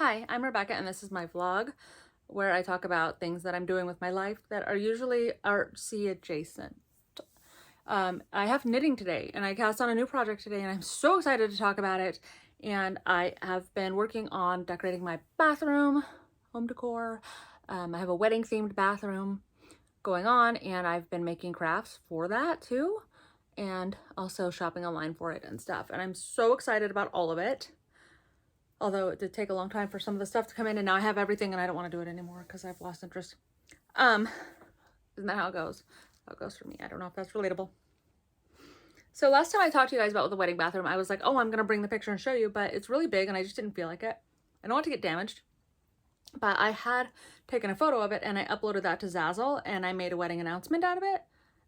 Hi, I'm Rebecca and this is my vlog where I talk about things that I'm doing with my life that are usually artsy adjacent. I have knitting today and I cast on a new project today and I'm so excited to talk about it. And I have been working on decorating my bathroom, home decor. I have a wedding themed bathroom going on and I've been making crafts for that too. And also shopping online for it and stuff. And I'm so excited about all of it. Although it did take a long time for some of the stuff to come in and now I have everything and I don't want to do it anymore because I've lost interest. Isn't that how it goes? How it goes for me. I don't know if that's relatable. So last time I talked to you guys about the wedding bathroom, I was like, oh, I'm going to bring the picture and show you, but it's really big and I just didn't feel like it. I don't want it to get damaged, but I had taken a photo of it and I uploaded that to Zazzle and I made a wedding announcement out of it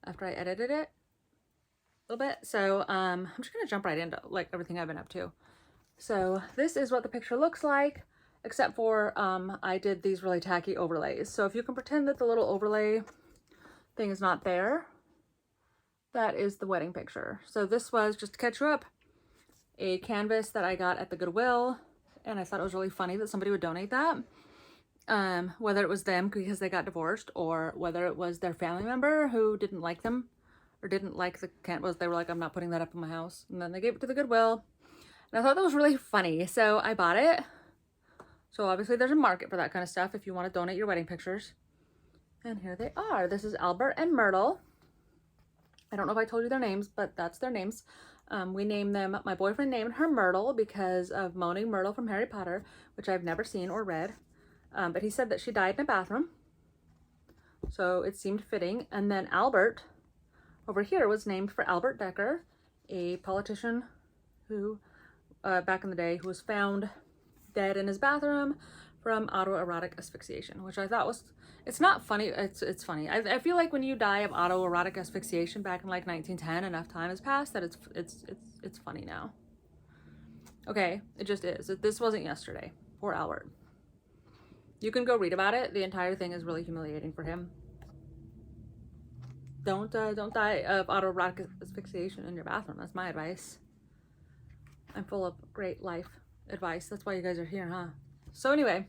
after I edited it a little bit. So I'm just going to jump right into like everything I've been up to. So this is what the picture looks like, except for I did these really tacky overlays. So if you can pretend that the little overlay thing is not there, that is the wedding picture. So this was, just to catch you up, a canvas that I got at the Goodwill, and I thought it was really funny that somebody would donate that. Whether it was them because they got divorced or whether it was their family member who didn't like them or didn't like the canvas. They were like, I'm not putting that up in my house. And then they gave it to the Goodwill. And I thought that was really funny, so I bought it. So obviously there's a market for that kind of stuff if you want to donate your wedding pictures. And here they are. This is Albert and Myrtle. I don't know if I told you their names, but that's their names. We named them, my boyfriend named her Myrtle because of Moaning Myrtle from Harry Potter, which I've never seen or read. But he said that she died in a bathroom. So it seemed fitting. And then Albert over here was named for Albert Decker, a politician who back in the day, who was found dead in his bathroom from autoerotic asphyxiation, which I thought was, it's not funny, it's funny. I feel like when you die of autoerotic asphyxiation back in like 1910, enough time has passed that it's funny now. Okay, it just is. This wasn't yesterday. Poor Albert. You can go read about it. The entire thing is really humiliating for him. Don't die of autoerotic asphyxiation in your bathroom. That's my advice. I'm full of great life advice. That's why you guys are here, huh? So anyway,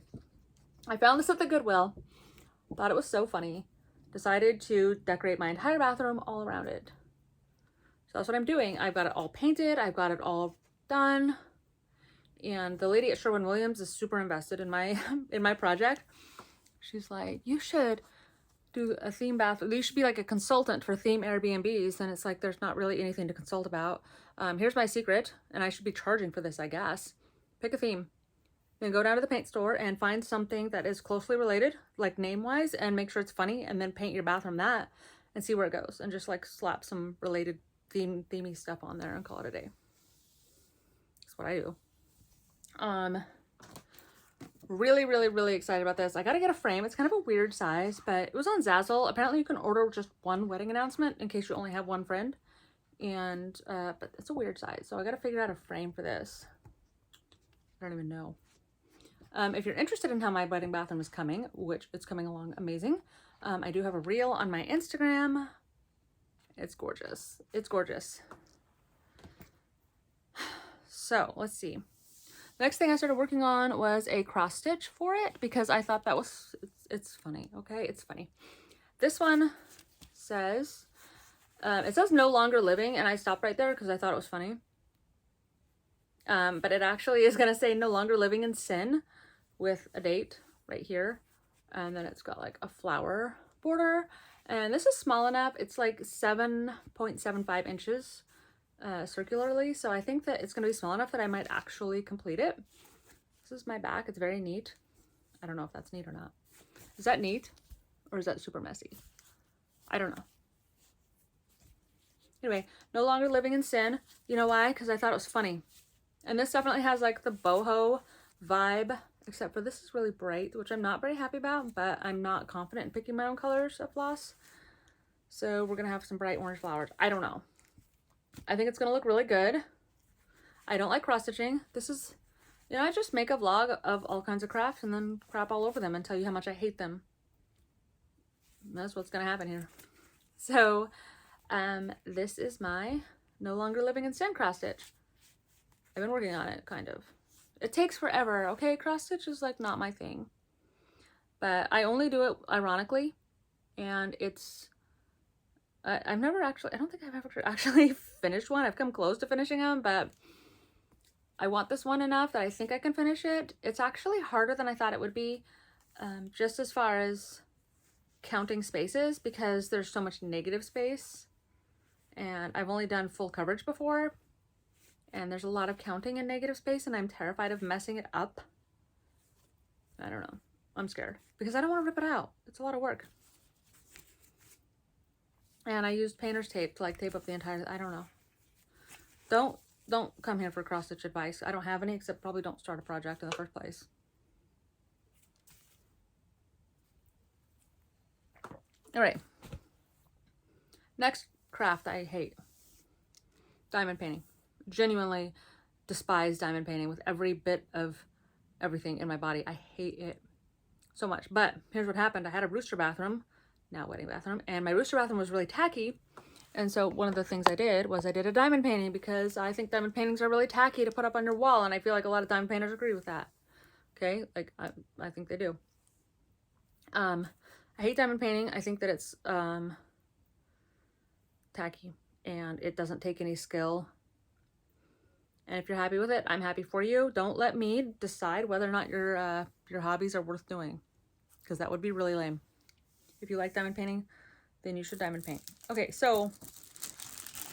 I found this at the Goodwill. Thought it was so funny. Decided to decorate my entire bathroom all around it. So that's what I'm doing. I've got it all painted. I've got it all done. And the lady at Sherwin-Williams is super invested in my in my project. She's like, you should do a theme bathroom. You should be like a consultant for theme Airbnbs. And it's like, there's not really anything to consult about. Here's my secret, and I should be charging for this, I guess. Pick a theme. Then go down to the paint store and find something that is closely related, like name-wise, and make sure it's funny, and then paint your bathroom that and see where it goes. And just like slap some related themey stuff on there and call it a day. That's what I do. Really excited about this. I gotta get a frame. It's kind of a weird size, but it was on Zazzle. Apparently you can order just one wedding announcement in case you only have one friend. And but it's a weird size, so I gotta figure out a frame for this. I don't even know. If you're interested in how my wedding bathroom is coming, which it's coming along amazing, I do have a reel on my Instagram. It's gorgeous. It's gorgeous. So let's see. Next thing I started working on was a cross stitch for it because I thought that was, it's funny. Okay, it's funny. This one says, it says no longer living, and I stopped right there because I thought it was funny. But it actually is going to say no longer living in sin with a date right here. And then it's got like a flower border. And this is small enough. It's like 7.75 inches circularly. So I think that it's going to be small enough that I might actually complete it. This is my back. It's very neat. I don't know if that's neat or not. Is that neat? Or is that super messy? I don't know. Anyway, no longer living in sin. You know why? Because I thought it was funny. And this definitely has like the boho vibe, except for this is really bright, which I'm not very happy about, but I'm not confident in picking my own colors of floss. So we're going to have some bright orange flowers. I don't know. I think it's going to look really good. I don't like cross stitching. This is, you know, I just make a vlog of all kinds of crafts and then crap all over them and tell you how much I hate them. And that's what's going to happen here. So this is my no longer living in sin cross stitch. I've been working on it, kind of. It takes forever, okay? Cross stitch is like not my thing. But I only do it ironically, and it's, I've never actually, I don't think I've ever actually finished one. I've come close to finishing them, but I want this one enough that I think I can finish it. It's actually harder than I thought it would be, just as far as counting spaces, because there's so much negative space, and I've only done full coverage before, and there's a lot of counting in negative space, and I'm terrified of messing it up. I don't know. I'm scared because I don't want to rip it out. It's a lot of work. And I used painter's tape to like tape up the entire, I don't know. Don't come here for cross stitch advice. I don't have any, except probably don't start a project in the first place. All right. Next craft I hate. Diamond painting. Genuinely despise diamond painting with every bit of everything in my body. I hate it so much. But here's what happened. I had a rooster bathroom, now wedding bathroom, and my rooster bathroom was really tacky. And so one of the things I did was I did a diamond painting, because I think diamond paintings are really tacky to put up on your wall, and I feel like a lot of diamond painters agree with that. Okay, like I think they do. I hate diamond painting. I think that it's tacky, and it doesn't take any skill. And if you're happy with it, I'm happy for you. Don't let me decide whether or not your hobbies are worth doing, because that would be really lame. If you like diamond painting, then you should diamond paint. Okay, so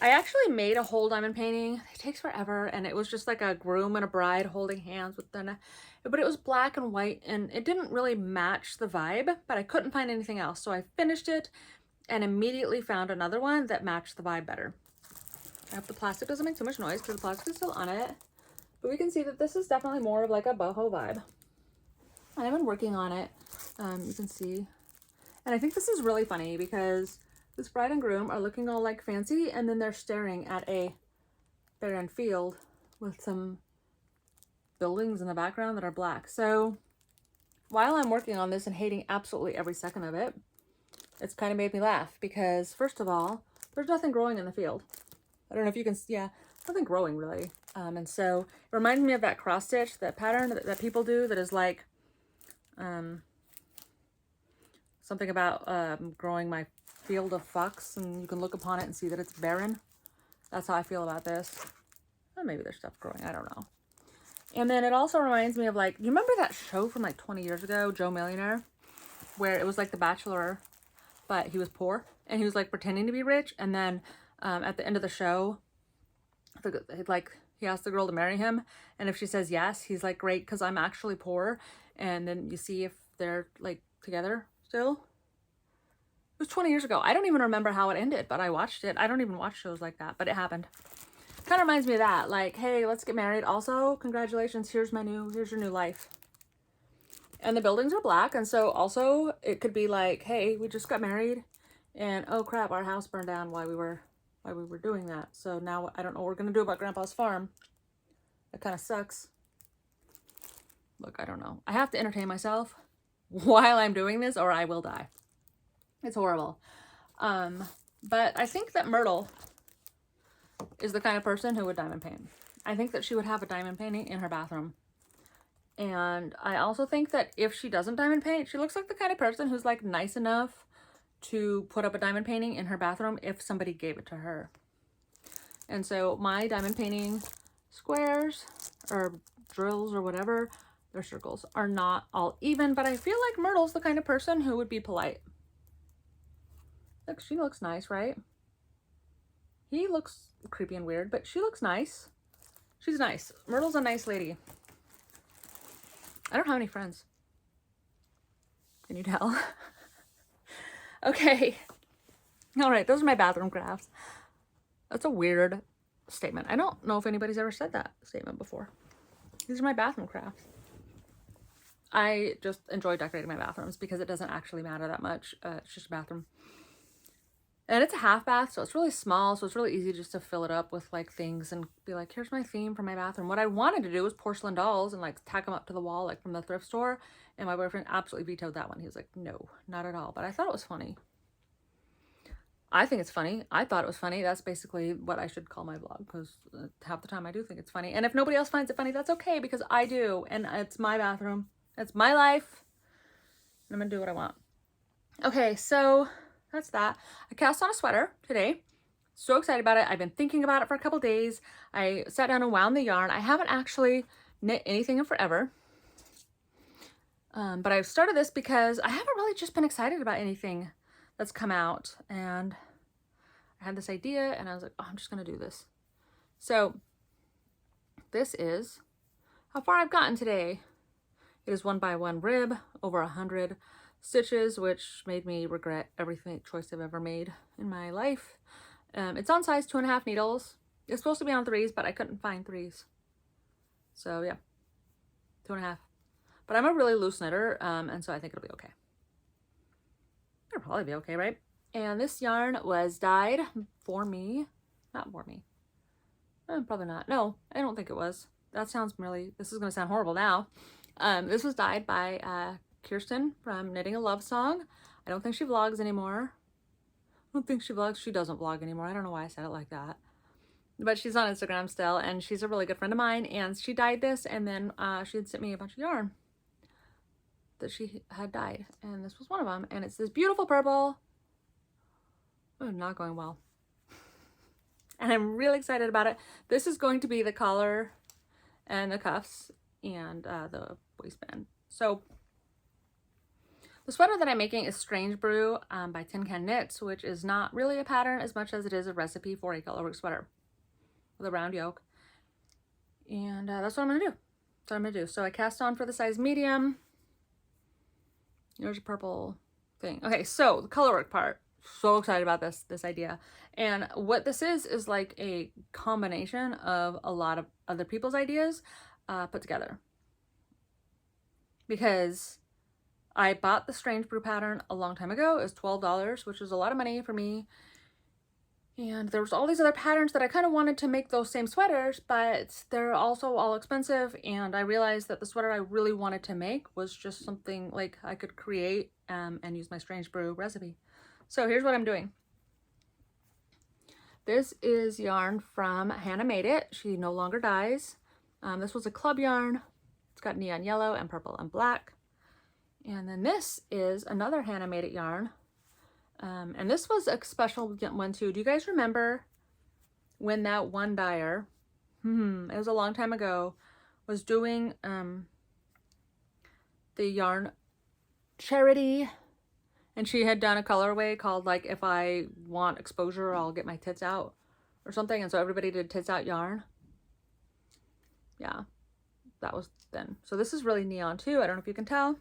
I actually made a whole diamond painting. It takes forever, and it was just like a groom and a bride holding hands with them. But it was black and white, and it didn't really match the vibe, but I couldn't find anything else. So I finished it and immediately found another one that matched the vibe better. I hope the plastic doesn't make too much noise because the plastic is still on it. But we can see that this is definitely more of like a boho vibe. And I've been working on it. You can see. And I think this is really funny because this bride and groom are looking all like fancy, and then they're staring at a barren field with some buildings in the background that are black. So while I'm working on this and hating absolutely every second of it, it's kind of made me laugh because, first of all, there's nothing growing in the field. I don't know if you can see, yeah, nothing growing really. And so it reminds me of that cross stitch, that pattern that people do that is like, something about growing my field of fucks, and you can look upon it and see that it's barren. That's how I feel about this. Or maybe there's stuff growing, I don't know. And then it also reminds me of, like, you remember that show from like 20 years ago, Joe Millionaire, where it was like The Bachelor, but he was poor and he was like pretending to be rich, and then at the end of the show, like, he asked the girl to marry him, and if she says yes, he's like, great, because I'm actually poor. And then you see if they're like together still. It was 20 years ago. I don't even remember how it ended, but I watched it. I don't even watch shows like that, but it happened. Kind of reminds me of that. Like, hey, let's get married. Also, congratulations. Here's your new life. And the buildings are black. And so also it could be like, hey, we just got married and oh crap, our house burned down while we were doing that. So now I don't know what we're going to do about Grandpa's farm. That kind of sucks. Look, I don't know. I have to entertain myself while I'm doing this or I will die. It's horrible. But I think that Myrtle is the kind of person who would diamond paint. I think that she would have a diamond painting in her bathroom. And I also think that if she doesn't diamond paint, she looks like the kind of person who's like nice enough to put up a diamond painting in her bathroom if somebody gave it to her. And so my diamond painting squares or drills or whatever, they're circles, are not all even, but I feel like Myrtle's the kind of person who would be polite. Look, she looks nice, right? He looks creepy and weird, but she looks nice. She's nice. Myrtle's a nice lady. I don't have any friends. Can you tell? Okay. All right, those are my bathroom crafts. That's a weird statement. I don't know if anybody's ever said that statement before. These are my bathroom crafts. I just enjoy decorating my bathrooms because it doesn't actually matter that much. It's just a bathroom. And it's a half bath, so it's really small, so it's really easy just to fill it up with like things and be like, here's my theme for my bathroom. What I wanted to do was porcelain dolls and like tack them up to the wall like from the thrift store, and my boyfriend absolutely vetoed that one. He was like, no, not at all. But I thought it was funny. I think it's funny. I thought it was funny. That's basically what I should call my vlog, because half the time I do think it's funny. And if nobody else finds it funny, that's okay, because I do. And it's my bathroom. It's my life. And I'm going to do what I want. Okay, so that's that. I cast on a sweater today. So excited about it. I've been thinking about it for a couple days. I sat down and wound the yarn. I haven't actually knit anything in forever. But I've started this because I haven't really just been excited about anything that's come out. And I had this idea and I was like, oh, I'm just going to do this. So this is how far I've gotten today. It is 1x1 rib, over 100 stitches, which made me regret every choice I've ever made in my life. It's on size 2.5 needles. It's supposed to be on 3s, but I couldn't find 3s. So yeah, 2.5. But I'm a really loose knitter, and so I think it'll be okay. It'll probably be okay, right? And this yarn was dyed for me. Not for me. Probably not. No, I don't think it was. That sounds really, this is going to sound horrible now. This was dyed by Kirsten from Knitting a Love Song. I don't think she vlogs anymore. I don't think she vlogs. She doesn't vlog anymore. I don't know why I said it like that. But she's on Instagram still, and she's a really good friend of mine. And she dyed this, and then she had sent me a bunch of yarn that she had dyed. And this was one of them. And it's this beautiful purple. Oh, not going well. And I'm really excited about it. This is going to be the collar and the cuffs and the waistband. So the sweater that I'm making is Strange Brew by Tincanknits, which is not really a pattern as much as it is a recipe for a colorwork sweater with a round yoke. And that's what I'm going to do. That's what I'm going to do. So I cast on for the size medium. There's a purple thing. Okay, so the colorwork part. So excited about this idea. And what this is like a combination of a lot of other people's ideas put together. Because I bought the Strange Brew pattern a long time ago. It was $12, which is a lot of money for me. And there was all these other patterns that I kind of wanted to make those same sweaters, but they're also all expensive. And I realized that the sweater I really wanted to make was just something like I could create and use my Strange Brew recipe. So here's what I'm doing. This is yarn from Hannah Made It. She no longer dyes. This was a club yarn. It's got neon yellow and purple and black. And then this is another Hannah Made It yarn. And this was a special one too. Do you guys remember when that one dyer, it was a long time ago, was doing the yarn charity, and she had done a colorway called like, if I want exposure, I'll get my tits out or something. And so everybody did tits out yarn. Yeah, that was then. So this is really neon too. I don't know if you can tell.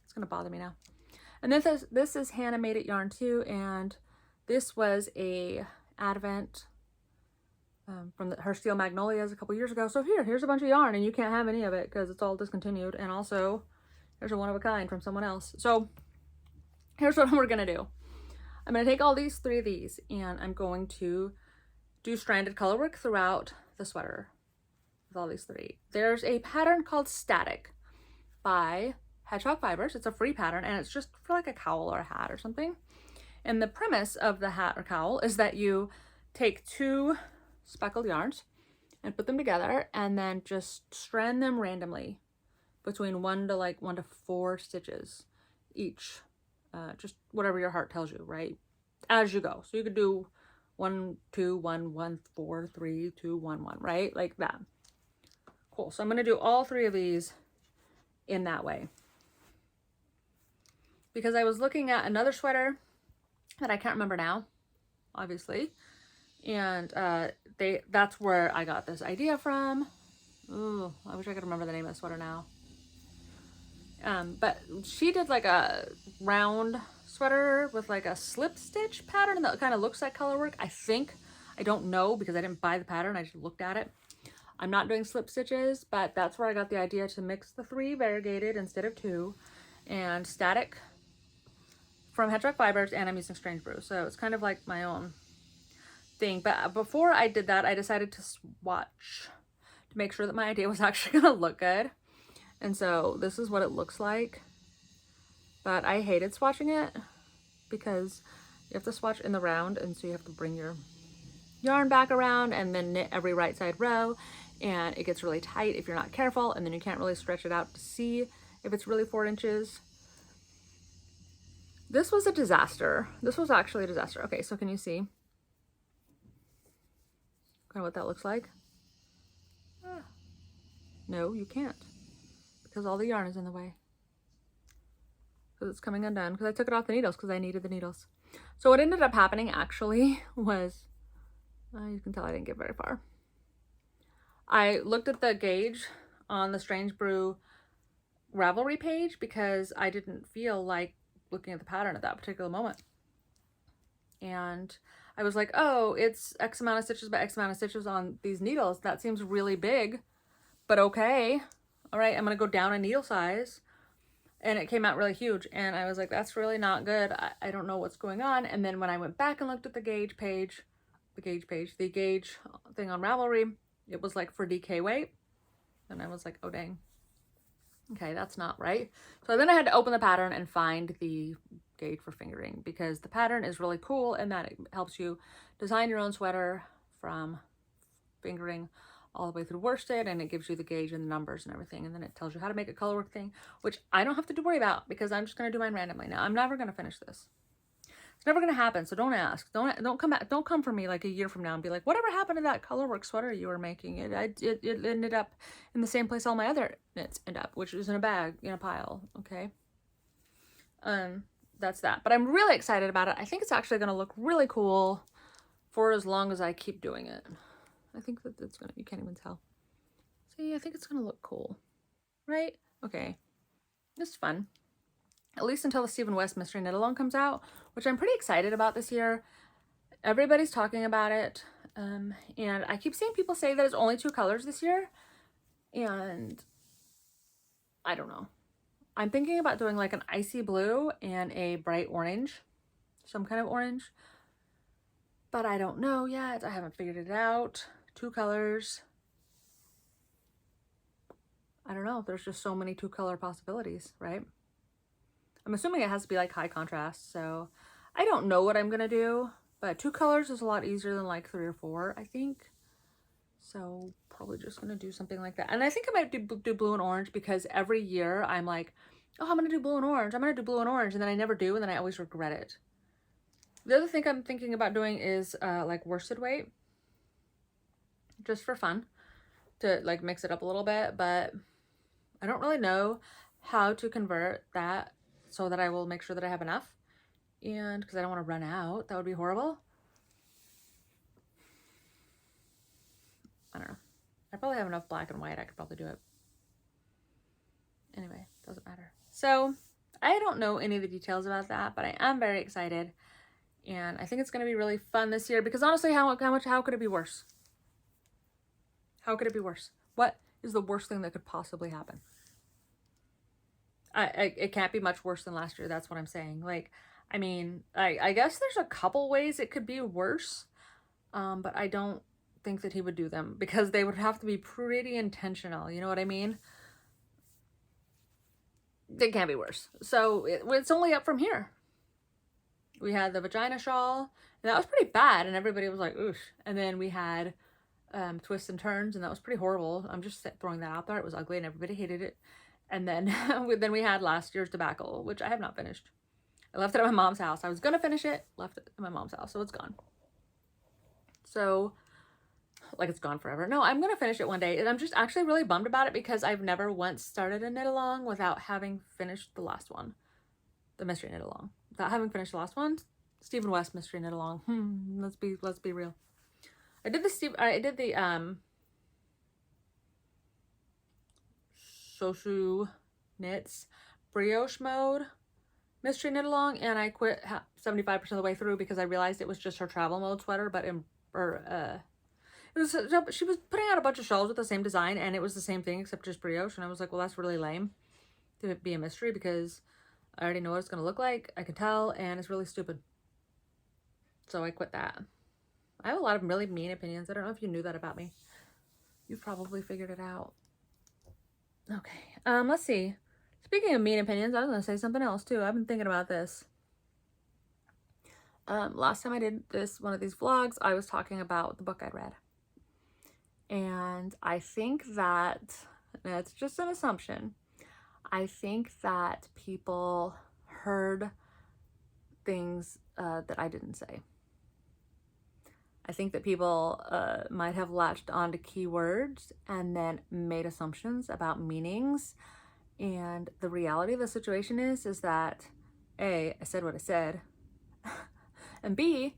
It's going to bother me now. And this is Hannah Made It yarn too. And this was a Advent from her Steel Magnolias a couple years ago. So here's a bunch of yarn, and you can't have any of it because it's all discontinued. And also there's a one of a kind from someone else. So here's what we're going to do. I'm going to take all three of these, and I'm going to do stranded colorwork throughout the sweater with all these three. There's a pattern called Static by Hedgehog Fibres. It's a free pattern, and it's just for like a cowl or a hat or something. And the premise of the hat or cowl is that you take 2 speckled yarns and put them together, and then just strand them randomly between 1 to 4 stitches each. Just whatever your heart tells you, right? As you go. So you could do 1, 2, 1, 1, 4, 3, 2, 1, 1, right? Like that. Cool. So I'm going to do all 3 of these in that way. Because I was looking at another sweater that I can't remember now, obviously. And that's where I got this idea from. Ooh, I wish I could remember the name of the sweater now. But she did like a round sweater with like a slip stitch pattern that kind of looks like colorwork, I think. I don't know because I didn't buy the pattern. I just looked at it. I'm not doing slip stitches, but that's where I got the idea to mix the 3 variegated instead of 2. And Static from Hedgehog Fibres, and I'm using Strange Brew. So it's kind of like my own thing. But before I did that, I decided to swatch to make sure that my idea was actually going to look good. And so this is what it looks like. But I hated swatching it because You have to swatch in the round, and so you have to bring your yarn back around and then knit every right side row, and it gets really tight if you're not careful, and then you can't really stretch it out to see if it's really 4 inches. This was a disaster. This was actually a disaster. Okay, so can you see kind of what that looks like? No, you can't, because all the yarn is in the way. Because it's coming undone, because I took it off the needles because I needed the needles. So what ended up happening actually was, you can tell I didn't get very far. I looked at the gauge on the Strange Brew Ravelry page because I didn't feel like looking at the pattern at that particular moment. And I was like, oh, it's X amount of stitches by X amount of stitches on these needles. That seems really big, but okay. All right, I'm gonna go down a needle size. And it came out really huge. And I was like, that's really not good. I don't know what's going on. And then when I went back and looked at the gauge page, the gauge thing on Ravelry, it was like for DK weight. And I was like, oh dang. Okay, that's not right. So then I had to open the pattern and find the gauge for fingering, because the pattern is really cool and that it helps you design your own sweater from fingering all the way through worsted, and it gives you the gauge and the numbers and everything, and then it tells you how to make a color work thing, which I don't have to worry about because I'm just going to do mine randomly. Now I'm never going to finish this. It's never going to happen, so don't ask. Don't come back. Don't come for me like a year from now and be like, whatever happened to that color work sweater you were making? It ended up in the same place all my other knits end up, which is in a bag, in a pile. Okay. That's that. But I'm really excited about it. I think it's actually going to look really cool for as long as I keep doing it. I think that it's gonna, you can't even tell. See, I think it's gonna look cool, right? Okay, this is fun. At least until the Stephen West Mystery Knit Along comes out, which I'm pretty excited about this year. Everybody's talking about it, and I keep seeing people say that it's only 2 colors this year, and I don't know. I'm thinking about doing like an icy blue and a bright orange, some kind of orange, but I don't know yet. I haven't figured it out. 2 colors. I don't know. There's just so many 2 color possibilities, right? I'm assuming it has to be like high contrast, so I don't know what I'm gonna do, but 2 colors is a lot easier than like 3 or 4, I think. So probably just gonna do something like that. And I think I might do blue and orange, because every year I'm like, oh, I'm gonna do blue and orange. I'm gonna do blue and orange, and then I never do, and then I always regret it. The other thing I'm thinking about doing is like worsted weight, just for fun, to like mix it up a little bit, but I don't really know how to convert that so that I will make sure that I have enough, and because I don't want to run out. That would be horrible. I don't know. I probably have enough black and white. I could probably do it. Anyway, doesn't matter. So I don't know any of the details about that, but I am very excited, and I think it's going to be really fun this year, because honestly, how could it be worse? How could it be worse? What is the worst thing that could possibly happen? It can't be much worse than last year. That's what I'm saying. Like, I mean, I guess there's a couple ways it could be worse, but I don't think that he would do them, because they would have to be pretty intentional. You know what I mean? They can't be worse. So it's only up from here. We had the vagina shawl, and that was pretty bad, and everybody was like, oof. And then we had twists and turns, and that was pretty horrible. I'm just throwing that out there. It was ugly and everybody hated it. And then then we had last year's debacle, which I have not finished. I left it at my mom's house. I was gonna finish it, left it at my mom's house, so it's gone. So like, it's gone forever. No, I'm gonna finish it one day, and I'm just actually really bummed about it, because I've never once started a knit along without having finished the last one, the mystery knit along. Without having finished the last one, Stephen West mystery knit along. Let's be real. I did the Shoshu Knits brioche mode mystery knit along, and I quit 75% of the way through because I realized it was just her travel mode sweater, but she was putting out a bunch of shawls with the same design, and it was the same thing except just brioche, and I was like, well, that's really lame to be a mystery, because I already know what it's going to look like. I can tell, and it's really stupid. So I quit that. I have a lot of really mean opinions. I don't know if you knew that about me. You've probably figured it out. Okay, let's see. Speaking of mean opinions, I was going to say something else too. I've been thinking about this. Last time I did one of these vlogs, I was talking about the book I'd read. And I think that, it's just an assumption, I think that people heard things that I didn't say. I think that people might have latched onto keywords and then made assumptions about meanings. And the reality of the situation is that A, I said what I said, and B,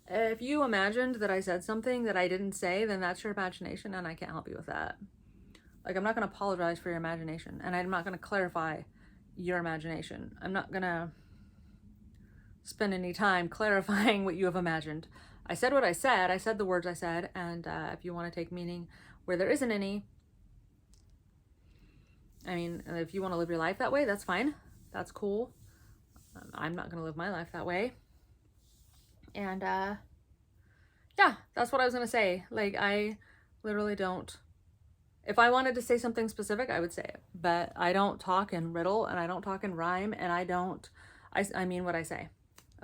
if you imagined that I said something that I didn't say, then that's your imagination and I can't help you with that. Like, I'm not going to apologize for your imagination, and I'm not going to clarify your imagination. I'm not going to spend any time clarifying what you have imagined. I said what I said the words I said, and if you want to take meaning where there isn't any, I mean, if you want to live your life that way, that's fine. That's cool. I'm not going to live my life that way. And yeah, that's what I was going to say. Like, I literally don't. If I wanted to say something specific, I would say it. But I don't talk in riddle, and I don't talk in rhyme, and I mean what I say.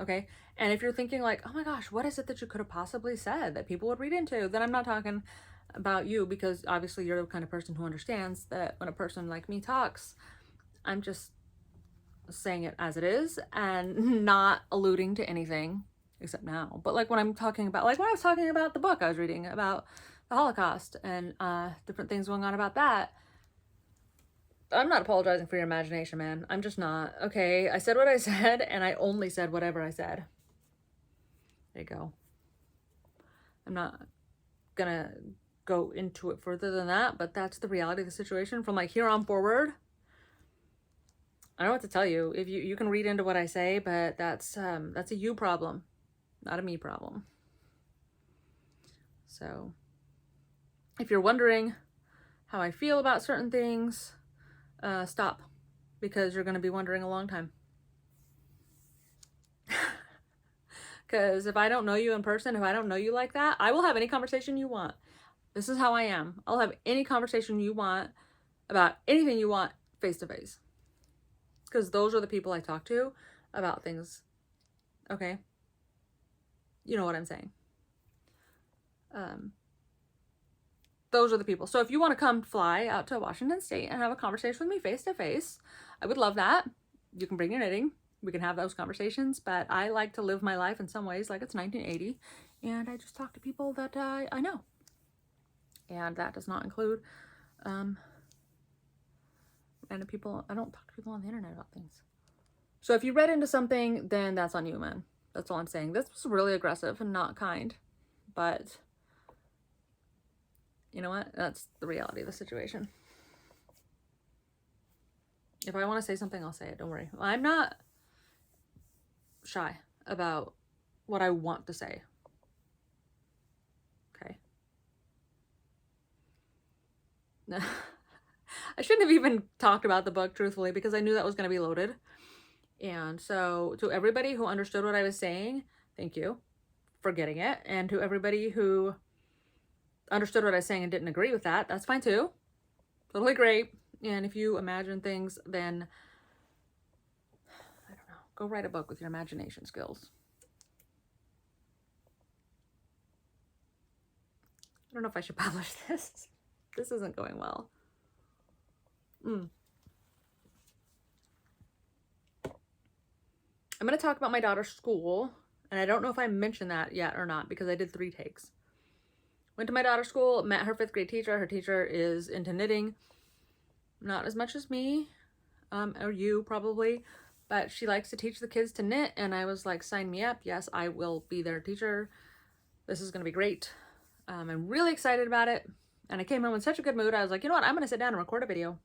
Okay? And if you're thinking like, oh my gosh, what is it that you could have possibly said that people would read into? Then I'm not talking about you, because obviously you're the kind of person who understands that when a person like me talks, I'm just saying it as it is and not alluding to anything except now. But like when I'm talking about, like when I was talking about the book I was reading about the Holocaust and different things going on about that, I'm not apologizing for your imagination, man. I'm just not. Okay, I said what I said, and I only said whatever I said. There you go. I'm not gonna go into it further than that, but that's the reality of the situation from like here on forward. I don't know what to tell you. If you can read into what I say, but that's a you problem, not a me problem. So if you're wondering how I feel about certain things, stop, because you're going to be wondering a long time. Because if I don't know you in person, if I don't know you like that, I will have any conversation you want. This is how I am. I'll have any conversation you want about anything you want face to face. Because those are the people I talk to about things. Okay? You know what I'm saying. Those are the people. So if you want to come fly out to Washington State and have a conversation with me face to face, I would love that. You can bring your knitting. We can have those conversations, but I like to live my life in some ways like it's 1980, and I just talk to people that I know. And that does not include random people. I don't talk to people on the internet about things. So if you read into something, then that's on you, man. That's all I'm saying. This was really aggressive and not kind, but you know what? That's the reality of the situation. If I want to say something, I'll say it. Don't worry. I'm not shy about what I want to say. Okay. I shouldn't have even talked about the book, truthfully, because I knew that was going to be loaded. And so to everybody who understood what I was saying, thank you for getting it. And to everybody who understood what I was saying and didn't agree with that, that's fine too. Totally great. And if you imagine things, then I don't know, go write a book with your imagination skills. I don't know if I should publish this. This isn't going well. I'm going to talk about my daughter's school, and I don't know if I mentioned that yet or not, because I did 3 takes. Went to my daughter's school, met her 5th grade teacher. Her teacher is into knitting. Not as much as me, or you probably, but she likes to teach the kids to knit, and I was like, sign me up. Yes, I will be their teacher. This is going to be great. I'm really excited about it, and I came home in such a good mood. I was like, you know what? I'm going to sit down and record a video.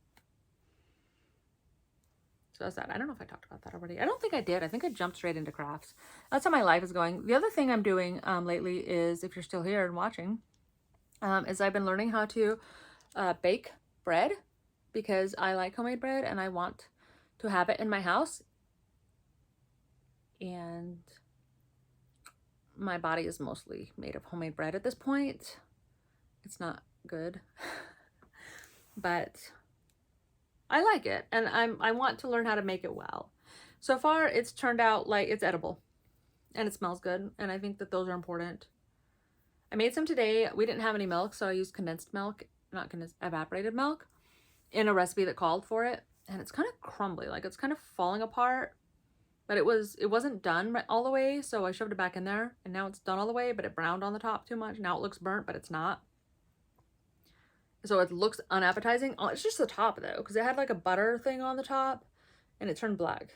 So that's that. I don't know if I talked about that already. I don't think I did. I think I jumped straight into crafts. That's how my life is going. The other thing I'm doing lately is, if you're still here and watching, is I've been learning how to bake bread, because I like homemade bread and I want to have it in my house. And my body is mostly made of homemade bread at this point. It's not good, but I like it, and I want to learn how to make it well. So far, it's turned out like it's edible. and it smells good. And I think that those are important. I made some today. We didn't have any milk, so I used condensed milk, not condensed, evaporated milk in a recipe that called for it. And it's kind of crumbly, like it's kind of falling apart, but it wasn't done all the way. So I shoved it back in there and now it's done all the way, but it browned on the top too much. Now it looks burnt, but it's not. So it looks unappetizing. Oh, it's just the top though, because it had like a butter thing on the top and it turned black.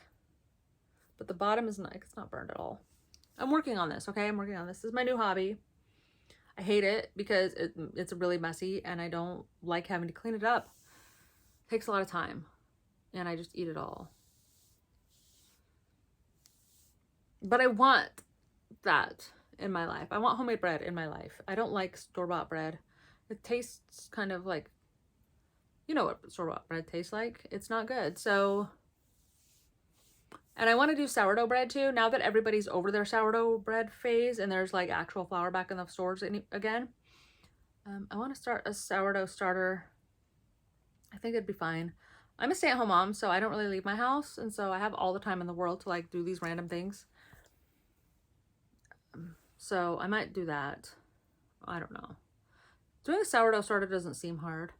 But the bottom is not, it's not burned at all. I'm working on this, okay? I'm working on this. This is my new hobby. I hate it because it's really messy and I don't like having to clean it up. It takes a lot of time and I just eat it all. But I want that in my life. I want homemade bread in my life. I don't like store-bought bread. It tastes kind of like, you know what store-bought bread tastes like. It's not good. So, and I want to do sourdough bread too. Now that everybody's over their sourdough bread phase and there's like actual flour back in the stores again, I want to start a sourdough starter. I think it'd be fine. I'm a stay-at-home mom, so I don't really leave my house. And so I have all the time in the world to like do these random things. So I might do that. I don't know. Doing a sourdough starter doesn't seem hard.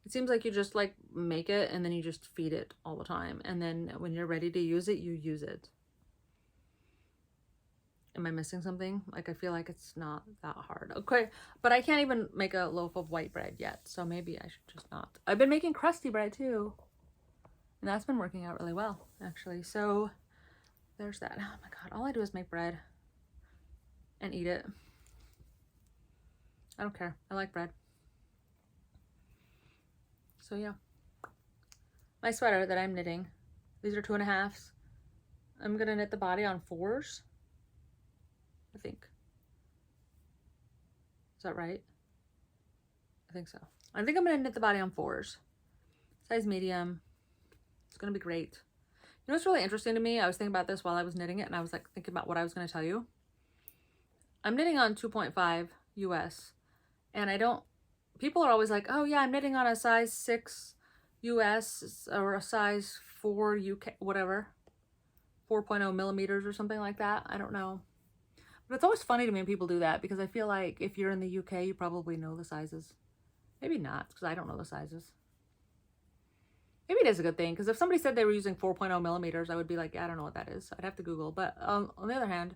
It seems like you just like make it and then you just feed it all the time. And then when you're ready to use it, you use it. Am I missing something? Like I feel like it's not that hard. Okay, but I can't even make a loaf of white bread yet. So maybe I should just not. I've been making crusty bread too. And that's been working out really well, actually. So there's that. Oh my God, all I do is make bread and eat it. I don't care. I like bread. So yeah. My sweater that I'm knitting. These are 2.5s. I'm gonna knit the body on 4s. I think. Is that right? I think so. I think I'm gonna knit the body on 4s. Size medium. It's gonna be great. You know what's really interesting to me? I was thinking about this while I was knitting it and I was like thinking about what I was gonna tell you. I'm knitting on 2.5 US and I don't, people are always like, oh yeah, I'm knitting on a size 6 US or a size 4 UK, whatever, 4.0 millimeters or something like that. I don't know. But it's always funny to me when people do that because I feel like if you're in the UK, you probably know the sizes. Maybe not, because I don't know the sizes. Maybe it is a good thing, because if somebody said they were using 4.0 millimeters, I would be like, yeah, I don't know what that is. I'd have to Google. But on the other hand,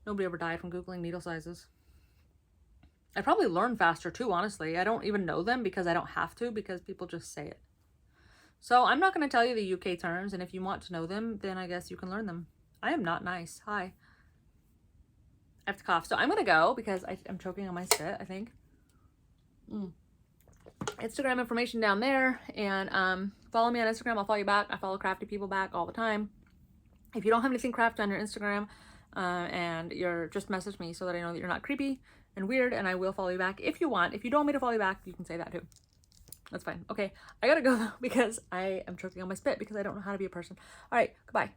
nobody ever died from Googling needle sizes. I'd probably learn faster too, honestly. I don't even know them because I don't have to, because people just say it. So I'm not going to tell you the UK terms, and if you want to know them, then I guess you can learn them. I am not nice. Hi. I have to cough. So I'm going to go because I'm choking on my spit, I think. Instagram information down there, and follow me on Instagram. I'll follow you back. I follow crafty people back all the time. If you don't have anything crafty on your Instagram, and you're just message me so that I know that you're not creepy and weird, and I will follow you back if you want. If you don't want me to follow you back, you can say that too. That's fine. Okay, I gotta go though because I am choking on my spit because I don't know how to be a person. All right, goodbye.